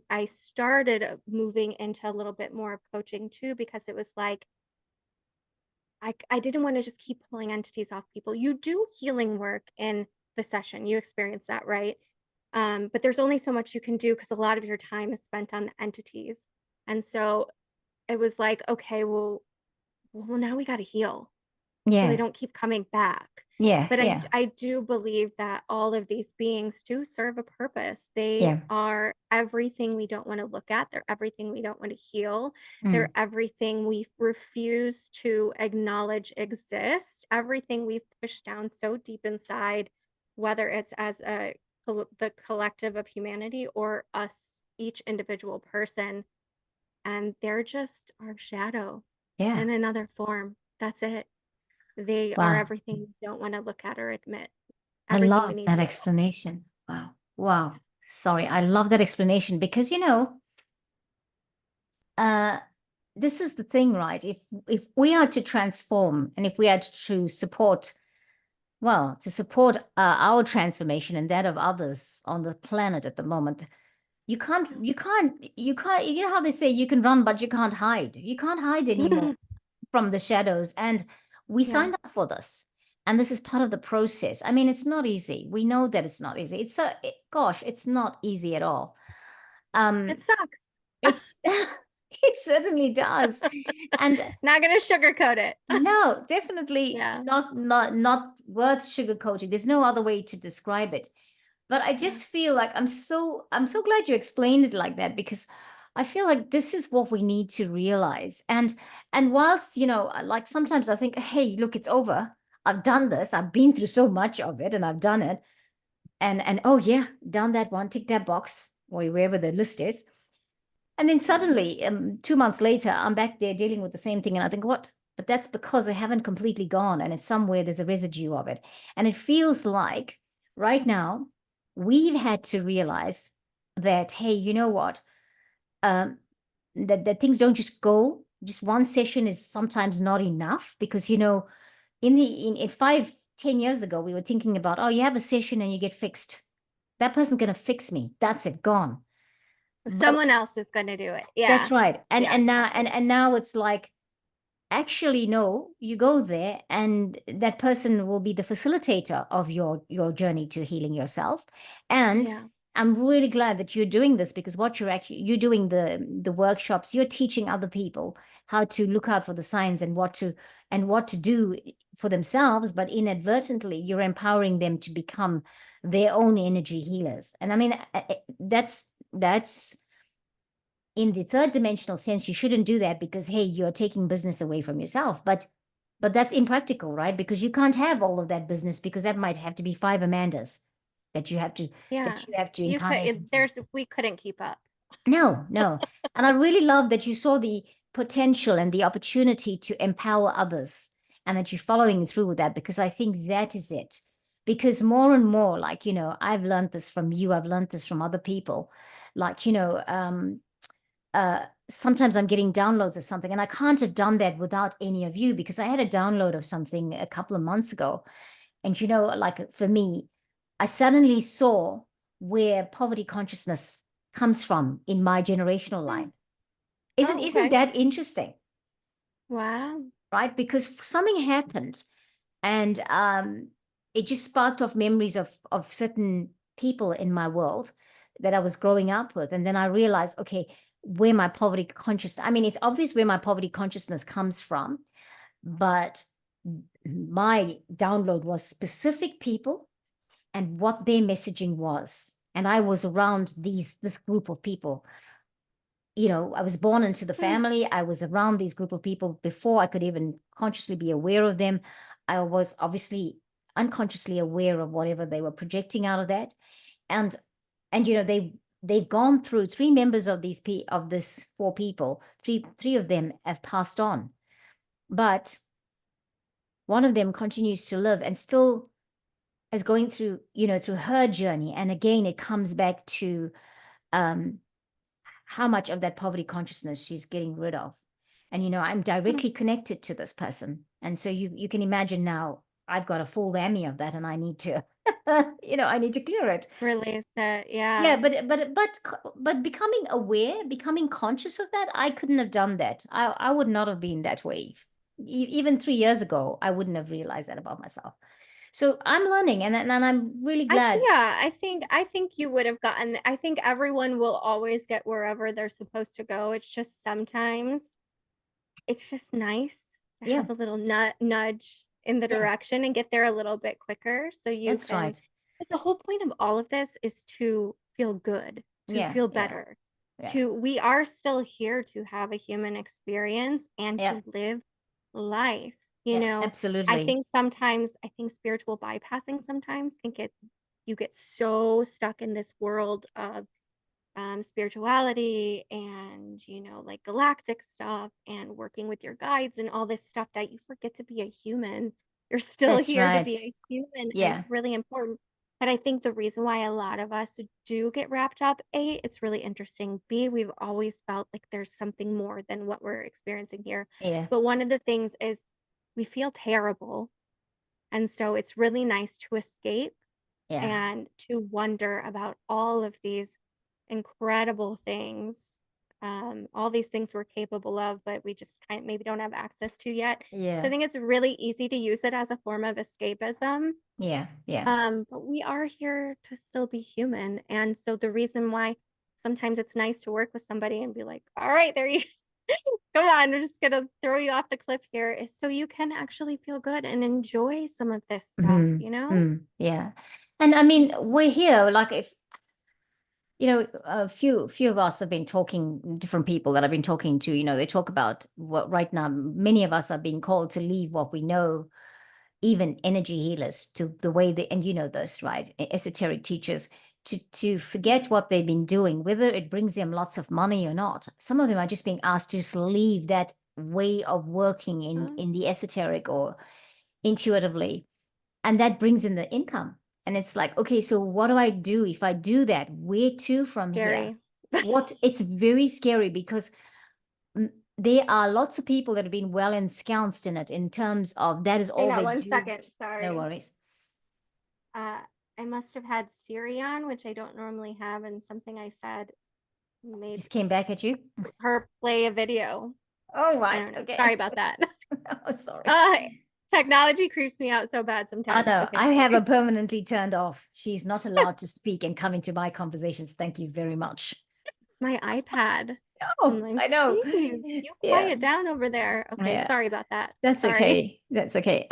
I started moving into a little bit more of coaching too, because it was like I didn't want to just keep pulling entities off people. You do healing work in the session. You experience that, right? But there's only so much you can do because a lot of your time is spent on the entities. And so it was like, okay, well now we got to heal so they Yeah. don't keep coming back. Yeah. But Yeah. I do believe that all of these beings do serve a purpose. They Yeah. are everything we don't want to look at. They're everything we don't want to heal. They're Mm. everything we refuse to acknowledge exists. Everything we've pushed down so deep inside, whether it's as the collective of humanity or us, each individual person, and they're just our shadow Yeah. in another form. That's it. They are Wow. everything we don't wanna look at or admit, I everything we love need that to explanation. Wow. Wow. Sorry. I love that explanation because, uh, this is the thing, right? If we are to transform and if we are to support, well, to support our transformation and that of others on the planet at the moment, you can't, you know how they say you can run, but you can't hide. You can't hide anymore yeah. from the shadows. And we Yeah. signed up for this. And this is part of the process. I mean, it's not easy. We know that it's not easy. Gosh, it's not easy at all. It Um, sucks. it's it certainly does. And Not gonna sugarcoat it. no, definitely Yeah. not worth sugarcoating. There's no other way to describe it. But I Yeah. just feel like I'm so glad you explained it like that because I feel like this is what we need to realize. And whilst, like sometimes I think, hey, look, it's over. I've done this. I've been through so much of it and I've done it. And oh yeah, done that one, tick that box, or wherever the list is. And then Yeah. suddenly, 2 months later, I'm back there dealing with the same thing. And I think, what? but that's because they haven't completely gone, and it's somewhere there's a residue of it. And it feels like right now we've had to realize that, hey, you know what? Um, that things don't just go. Just one session is sometimes not enough because, in 5, 10 years ago, we were thinking about, oh, you have a session and you get fixed. That person's gonna fix me. That's it, gone. But Someone else is gonna do it. that's Yeah. right. And Yeah, and now and exactly. and now it's like, actually, no, you go there and that person will be the facilitator of your journey to healing yourself. And Yeah. I'm really glad that you're doing this, because what you're doing, the workshops, you're teaching other people how to look out for the signs and what to do for themselves, but inadvertently you're empowering them to become their own energy healers. And I mean, that's in the third dimensional sense, you shouldn't do that, because, hey, you're taking business away from yourself. But that's impractical, right? Because you can't have all of that business, because that might have to be 5 Amandas that you have to Yeah. incarnate into. We couldn't keep up. No, no. And I really love that you saw the potential and the opportunity to empower others, and that you're following through with that, because I think that is it. Because more and more, like, I've learned this from you, I've learned this from other people. Like, sometimes I'm getting downloads of something, and I can't have done that without any of you, because I had a download of something a couple of months ago. And, like, for me, I suddenly saw where poverty consciousness comes from in my generational Hmm. line. Isn't Oh, isn't okay. that interesting? Wow. Right? Because something happened, and it just sparked off memories of certain people in my world that I was growing up with. And then I realized, okay, where my poverty consciousness, I mean, it's obvious where my poverty consciousness comes from, but my download was specific people and what their messaging was. And I was around this group of people. I was born into the Hmm. family. I was around these group of people before I could even consciously be aware of them. I was obviously unconsciously aware of whatever they were projecting out of that. And they've gone through, three members of of this four people, three of them have passed on. But one of them continues to live and still is going through, through her journey. And again, it comes back to um how much of that poverty consciousness she's getting rid of. And I'm Hmm. directly connected to this person, and so you can imagine now I've got a full whammy of that, and I need to I need to clear it. Release it. Yeah, Yeah. but becoming aware, becoming conscious of that, I couldn't have done that. I would not have been that way. Even 3 years ago, I wouldn't have realized that about myself. So I'm learning, and I'm really glad. I think you would have gotten I think everyone will always get wherever they're supposed to go. It's just sometimes it's just nice to Yeah, have a little nudge in the yeah, direction and get there a little bit quicker so you that's can right. because the whole point of all of this is to feel good, to Yeah, feel yeah, better. yeah, To we are still here to have a human experience and yeah, to live life. yeah, absolutely. I think spiritual bypassing sometimes can get you get so stuck in this world of spirituality and like galactic stuff and working with your guides and all this stuff that you forget to be a human. You're still That's here to right. be a human, and Yeah, it's really important. But I think the reason why a lot of us do get wrapped up, A, it's really interesting. B, we've always felt like there's something more than what we're experiencing here. yeah, But one of the things is we feel terrible. And so it's really nice to escape yeah, and to wonder about all of these incredible things, all these things we're capable of, but we just kind of maybe don't have access to yet. So I yeah, think it's really easy to use it as a form of escapism. yeah, yeah. But we are here to still be human. And so the reason why sometimes it's nice to work with somebody and be like, all right, there you come on, we're just gonna throw you off the cliff here, is so you can actually feel good and enjoy some of this stuff, Hmm. you know? Hmm. Yeah. And I mean, we're here, like, if a few of us have been talking, different people that I've been talking to, they talk about what right now many of us are being called to leave what we know, even energy healers, to the way they, and this, right? Esoteric teachers, to forget Mhm. what they've been doing, whether it brings them lots of money or not. Some of them are just being asked to just leave that way of working in Oh, the esoteric or intuitively, and that brings in the income. And it's like, okay, so what do I do if I do that? Where to from here? scary. What It's very scary because there are lots of people that have been well ensconced in it in terms of that is Hang all on they one do. second. No Sorry. worries. Uh, I must have had Siri on, which I don't normally have, and something I said made Just came back at you. her play a video. Oh, I right. don't know. Sorry Okay. about that. Oh, sorry. Uh, technology creeps me out so bad I sometimes. know. Okay, I have her sorry. permanently turned off. She's not allowed to speak and come into my conversations. Thank you very much. It's my iPad. I'm Oh, like, I know. geez, you Yeah. quiet down over there. Okay, Yeah. sorry about that. That's Sorry. okay. That's okay.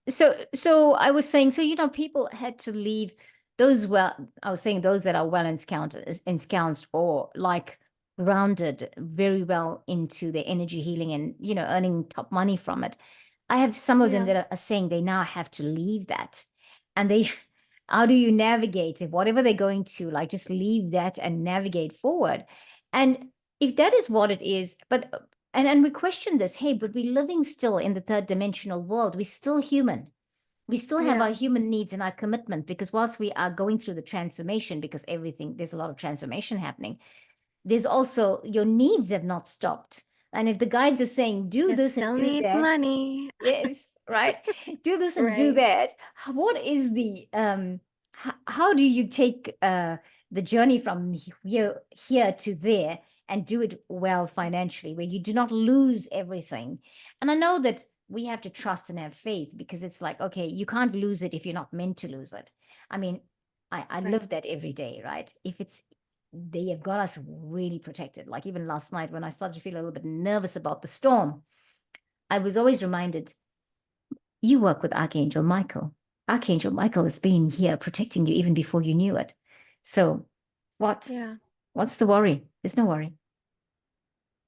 So I was saying, so people had to leave those I was saying those that are well ensconced or like grounded very well into their energy healing and earning top money from it. I have some of them Yeah, that are saying they now have to leave that. And they how do you navigate it? Whatever they're going to, like, just leave that and navigate forward. And if that is what it is, but and we question this, hey, but we're living still in the third dimensional world. We're still human. We still have our yeah, human needs and our commitment, because whilst we are going through the transformation, because there's a lot of transformation happening, there's also your needs have not stopped. And if the guides are saying, do you this and still do need that, money. yes, right, do this and do Right, that, what is how do you take the journey from here to there and do it well financially, where you do not lose everything? And I know that we have to trust and have faith, because it's like, okay, you can't lose it if you're not meant to lose it. I mean, I right. live that every day, right? If it's They have got us really protected. Like even last night when I started to feel a little bit nervous about the storm, I was always reminded, you work with Archangel Michael. Archangel Michael has been here protecting you even before you knew it. So what? Yeah. What's the worry? There's no worry.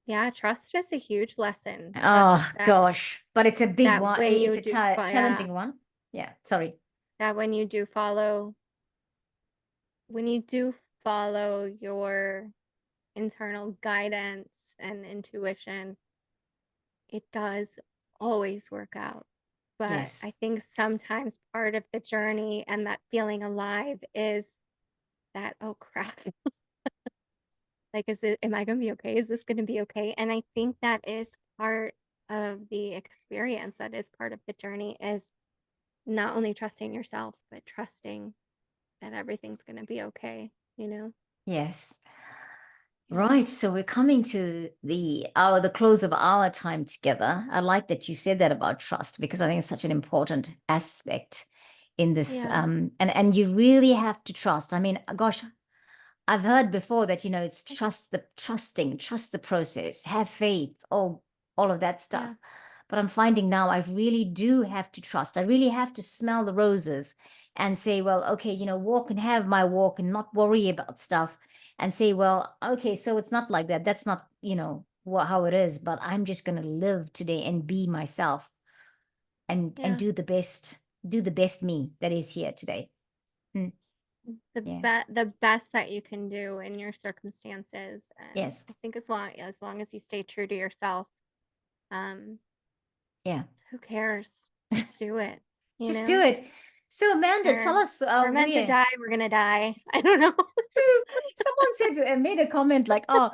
Yeah, trust is a huge lesson. Trust Oh gosh, but it's a big that one. when It's you a do, yeah, challenging one. Yeah, sorry. that when you do follow your internal guidance and intuition, it does always work out. But I Yes. think sometimes part of the journey and that feeling alive is that, oh crap, like, am I going to be okay? Is this going to be okay? And I think that is part of the experience, that is part of the journey, is not only trusting yourself, but trusting that everything's going to be okay, you know? Yes. Yeah. Right. So we're coming to the close of our time together. I like that you said that about trust, because I think it's such an important aspect in this. Yeah. And you really have to trust. I mean, gosh, I've heard before that, it's trust the process, have faith, all of that Yeah. stuff. But I'm finding now I really do have to trust. I really have to smell the roses and say, well, okay, walk and have my walk and not worry about stuff, and say, well, okay, so it's not like that. That's not, how it is, but I'm just going to live today and be myself, and Yeah. do the best me that is here today. Mm, yeah. The best that you can do in your circumstances. And Yes. I think as long as you stay true to yourself, um, Yeah. who cares? Just do it, you Just do know? it. So Amanda, tell We're us we're meant to where. die, we're gonna die. I don't know. Someone made a comment like, "Oh,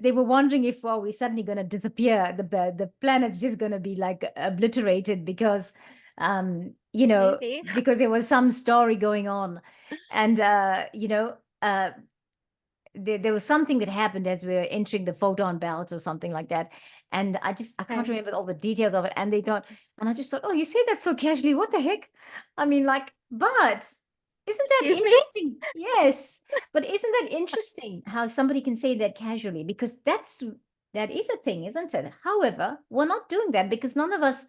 they were wondering if we're suddenly going to disappear. The planet's just going to be like obliterated because, Maybe. because there was some story going on, and there was something that happened as we were entering the photon belt or something like that. And I can't Okay. remember all the details of it. And and I just thought, oh, you say that so casually. What the heck? I mean, like, but isn't that Excuse me? interesting? Yes. But isn't that interesting how somebody can say that casually? Because that is a thing, isn't it? However, we're not doing that, because none of us,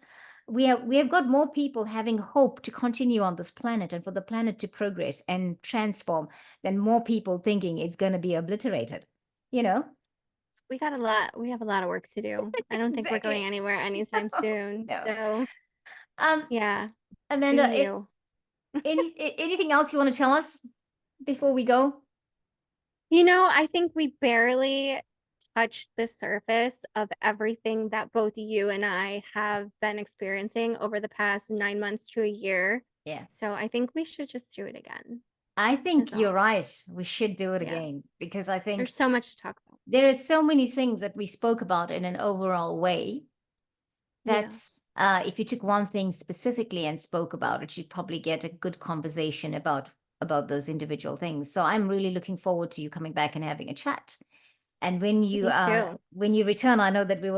we have got more people having hope to continue on this planet and for the planet to progress and transform, then more people thinking it's going to be obliterated, you know? We have a lot of work to do. I don't think we're Exactly. going anywhere anytime soon. No. So Um, yeah, do Amanda, you. anything else you want to tell us before we go? I think we barely touched the surface of everything that both you and I have been experiencing over the past 9 months to a year. Yeah. So I think we should just do it again, I is think you're all. right. We should do it Yeah. again because I think There's so much to talk about. there are so many things that we spoke about in an overall way Yeah. that if you took one thing specifically and spoke about it, you'd probably get a good conversation about those individual things. So I'm really looking forward to you coming back and having a chat. And Me too. when you return, I know that we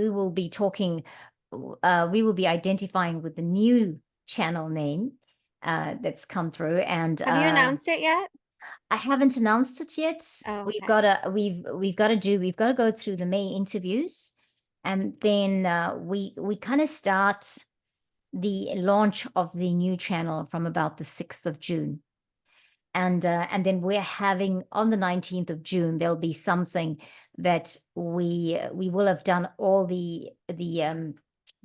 will be talking, we will be identifying with the new channel name that's come through, and Have you announced it yet? I haven't announced it yet. Oh, okay. We've got to go through the May interviews, and then we kind of start the launch of the new channel from about the 6th of June. And then we're having on the 19th of June, there'll be something that we will have done all the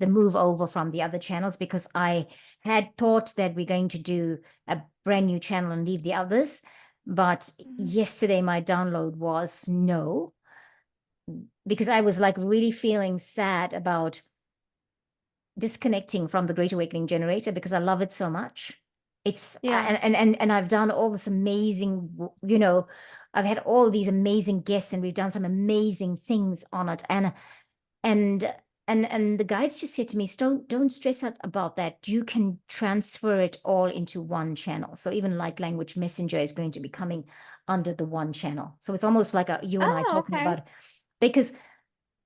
move over from the other channels, because I had thought that we're going to do a brand new channel and leave the others. But Mhm. yesterday my download was no, because I was like really feeling sad about disconnecting from the Great Awakening Generator because I love it so much. It's Yeah. and I've done all this amazing, you know, I've had all these amazing guests and we've done some amazing things on it. And and the guides just said to me, don't stress out about that. You can transfer it all into one channel. So even Light Language Messenger is going to be coming under the one channel. So it's almost like you and I Oh, talking okay. about it. because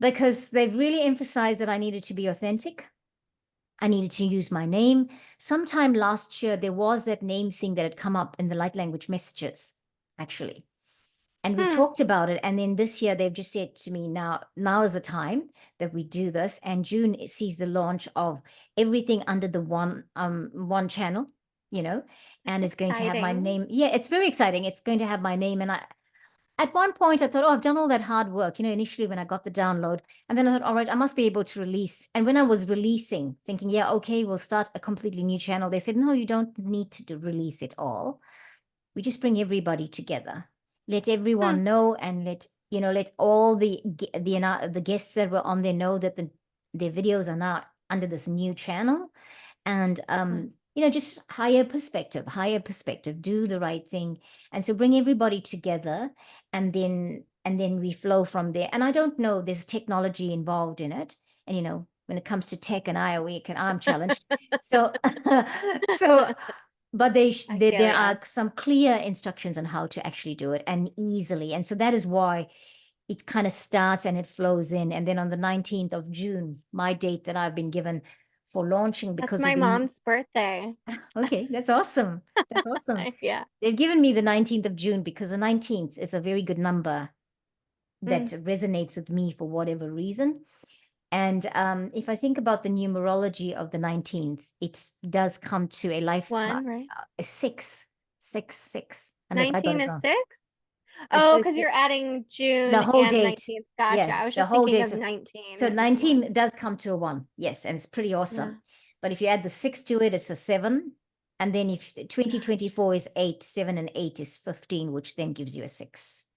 because they've really emphasized that I needed to be authentic. I needed to use my name. Sometime last year, there was that name thing that had come up in the light language messages, actually. And we Hmm. talked about it. And then this year, they've just said to me, now is the time that we do this. And June sees the launch of everything under the one channel, you know, That's and it's going to have my exciting. name. Yeah, it's very exciting. It's going to have my name. And at one point, I thought, oh, I've done all that hard work, you know, initially when I got the download. And then I thought, all right, I must be able to release. And when I was releasing, thinking, yeah, okay, we'll start a completely new channel, they said, no, you don't need to release it all. We just bring everybody together, let Hmm. everyone know, and let all the guests that were on there know that their videos are now under this new channel. And Hmm. just higher perspective, do the right thing. And so bring everybody together, and then we flow from there. And I don't know, there's technology involved in it. And when it comes to tech and I'm challenged. So so but I feel there ya. are some clear instructions on how to actually do it, and easily. And so that is why it kind of starts and it flows in. And then on the 19th of June, my date that I've been given for launching, That's because of my the new. mom's birthday. Okay, that's awesome. That's awesome. Yeah. They've given me the 19th of June because the 19th is a very good number that Mm. resonates with me for whatever reason. And if I think about the numerology of the 19th, it does come to a life, One, right? a six, six, six, unless I got 19 it is wrong. 6? It's, Oh, it's because you're adding the June whole and date. 19th. Gotcha. I Yes, was the just whole thinking day. of So, 19 so as 19 1. does come to a one. Yes, and it's pretty Yeah. awesome. But if you add the six to it, it's a seven. And then if Gotcha. 2024 is eight, seven and eight is 15, which then gives you a six.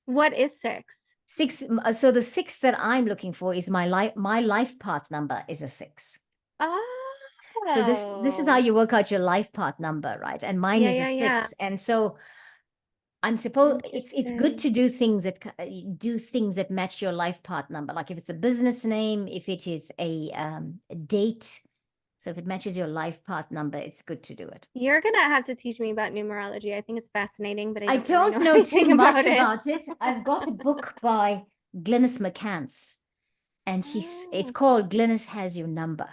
What is 6? Six. So the six that I'm looking for is my life path number is a six. So this is how Oh, you work out your life path number, right? And mine yeah, is a yeah, yeah. six. And so I'm supposed it's good to Interesting. do things that match your life path number. Like if it's a business name, if it is a date. So if it matches your life path number, it's good to do it. You're gonna have to teach me about numerology. I think it's fascinating, but I I don't really don't know know too anything much about it. about it. I've got a book by Glynis McCants, and it's Oh, called Glynis Has Your Number.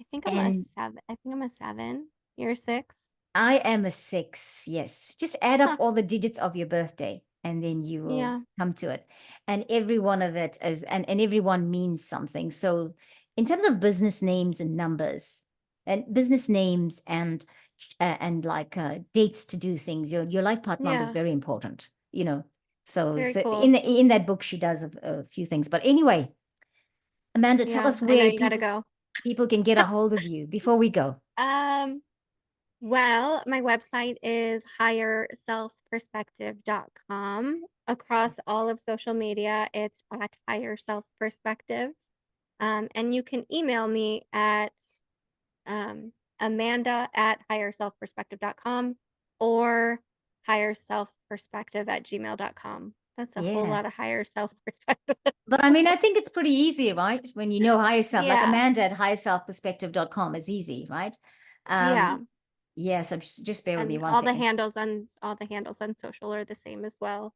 I think I'm a And 7. I think I'm a 7. You're a 6? I am a six. Yes. Just add up Huh. all the digits of your birthday and then you will Yeah. come to it. And every one of it is, and every one means something. So, in terms of business names and numbers, and business names and like dates to do things, your life path number is Yeah. very important, you know. So, Very so cool. in that book, she does a few things. But anyway, Amanda, tell Yeah. us I know where you gotta people go. people can get a hold of you before we go. Um, Well, my website is higherselfperspective.com. Across Yes. all of social media, it's at Higher Self Perspective. And you can email me at Amanda at higherselfperspective.com or higherselfperspective@gmail.com. That's a whole Yeah. lot of higher self perspective. But I mean, I think it's pretty easy, right? When you know higher self, like Yeah. Amanda at higherselfperspective.com is easy, right? Yeah. Yeah, so just bear with me And one second. all the handles on social are the same as well.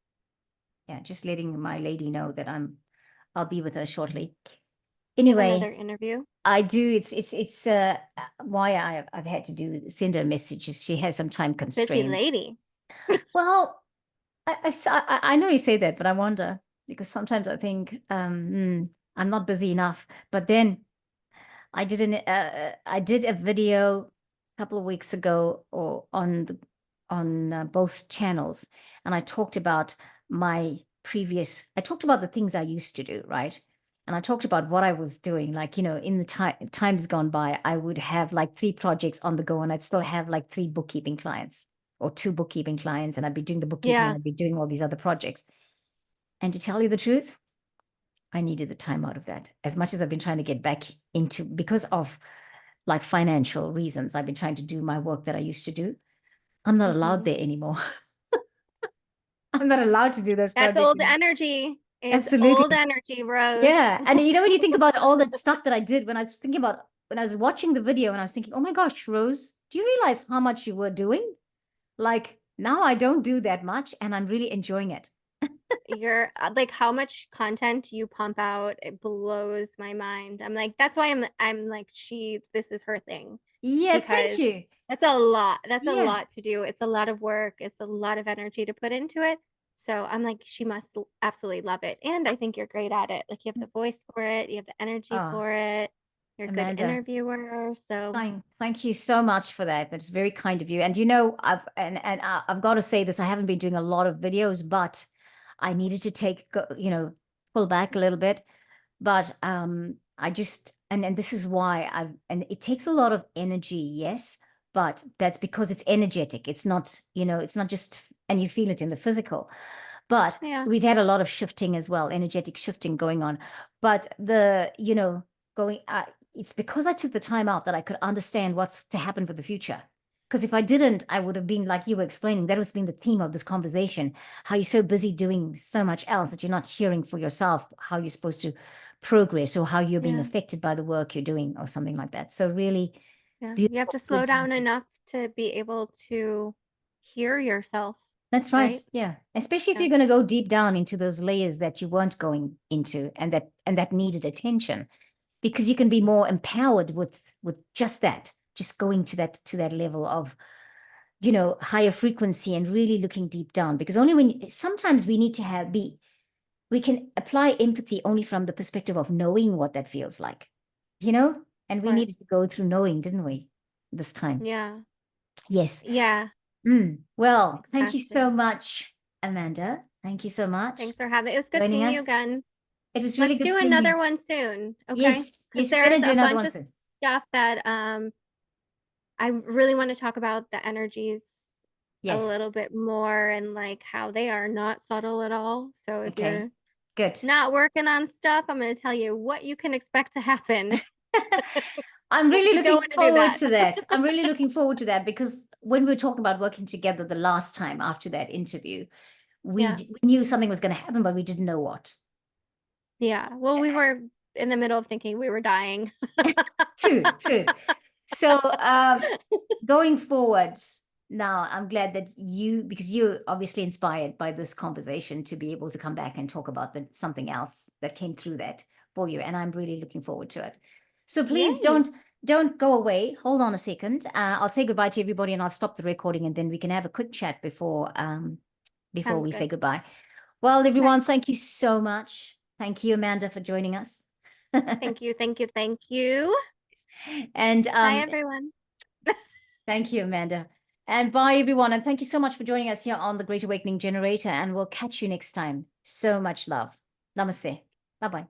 Yeah, just letting my lady know that I'll be with her shortly. You have Anyway, another interview? I do. It's why I've had to send her messages. She has some time Busy constraints. lady. Well, I know you say that, but I wonder because sometimes I think I'm not busy enough. But then I did a video a couple of weeks ago or on both channels, and I talked about I talked about the things I used to do, right? And I talked about what I was doing, like, in the times gone by, I would have like 3 projects on the go, and I'd still have like 3 bookkeeping clients or 2 bookkeeping clients, and I'd be doing the bookkeeping and Yeah. I'd be doing all these other projects. And to tell you the truth, I needed the time out of that. As much as I've been trying to get back into, because of like financial reasons, I've been trying to do my work that I used to do. I'm not allowed Mhm. there anymore. I'm not allowed to do those That's projects old anymore. energy. It's old Absolutely. energy, Rose. Yeah. And when you think about all that stuff that I did when I was thinking about, when I was watching the video and I was thinking, oh my gosh, Rose, do you realize how much you were doing? Like now I don't do that much and I'm really enjoying it. You're like how much content you pump out, it blows my mind. I'm like, that's why I'm like, this is her thing Yeah. Thank because you. that's a lot. That's a Yeah. lot to do. It's a lot of work. It's a lot of energy to put into it. So I'm like, she must absolutely love it. And I think you're great at it. Like you have the voice for it, you have the energy Oh, for it. You're a good Amanda. interviewer. So Thank you so much for that. That's very kind of you. And I've got to say this. I haven't been doing a lot of videos, but I needed to pull back a little bit. But I just and this is why and it takes a lot of energy, yes, but that's because it's energetic. It's not just, and you feel it in the physical. But yeah, we've had a lot of shifting as well, energetic shifting going on. But going, it's because I took the time out that I could understand what's to happen for the future. Because if I didn't, I would have been like you were explaining. That was been the theme of this conversation. How you're so busy doing so much else that you're not hearing for yourself how you're supposed to progress or how you're being yeah, affected by the work you're doing or something like that. So really yeah. You have beautiful, to slow good to down listen. enough to be able to hear yourself, That's right. right? Yeah. Especially if Yeah, you're going to go deep down into those layers that you weren't going into and that needed attention, because you can be more empowered with just that, just going to that level of, higher frequency and really looking deep down. Because only when sometimes we need to we can apply empathy only from the perspective of knowing what that feels like, you know? And of we course. needed to go through knowing, didn't we? This time. Yeah. Yes. Yeah, Well, thank you so exactly. much, Amanda. Thank you so much Thanks for having it was good joining seeing you us. again. It was really Let's good do seeing you. another one soon, okay? Yes, Because yes, we're gonna there's do a another bunch one of soon. stuff that I really want to talk about the energies a Yes. little bit more and like how they are not subtle at all. So if Okay. you're Good. not working on stuff, I'm going to tell you what you can expect to happen. I'm really You don't looking want to do forward that. to that. I'm really looking forward to that because when we were talking about working together the last time after that interview, Yeah. we knew something was going to happen, but we didn't know what. Yeah. Well, we were in the middle of thinking we were dying. True, true. So going forward, now I'm glad that because you're obviously inspired by this conversation to be able to come back and talk about something else that came through that for you. And I'm really looking forward to it. So please Yay. don't go away. Hold on a second. I'll say goodbye to everybody and I'll stop the recording and then we can have a quick chat before Sounds we say good. goodbye. Well, Okay. everyone, thank you so much. Thank you, Amanda, for joining us. Thank you. Thank you. Thank you. And Bye, everyone. thank you, Amanda. And bye, everyone. And thank you so much for joining us here on the Great Awakening Generator. And we'll catch you next time. So much love. Namaste. Bye bye.